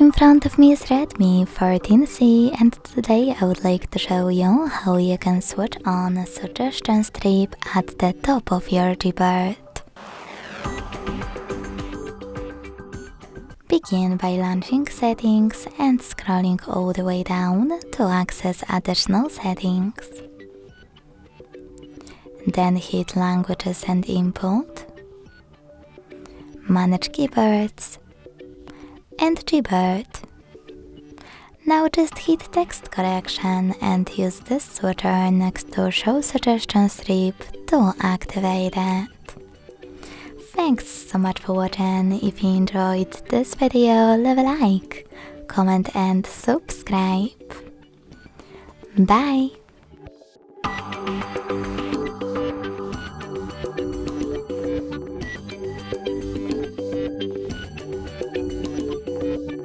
In front of me is Redmi 14C, and today I would like to show you how you can switch on a suggestion strip at the top of your Gboard. Begin by launching settings and scrolling all the way down to access additional settings. Then hit Languages and Input, Manage Keyboards, and Gboard. Now just hit Text Correction and use this switcher next to Show Suggestion Strip to activate it. Thanks so much for watching. If you enjoyed this video, leave a like, comment and subscribe. Bye!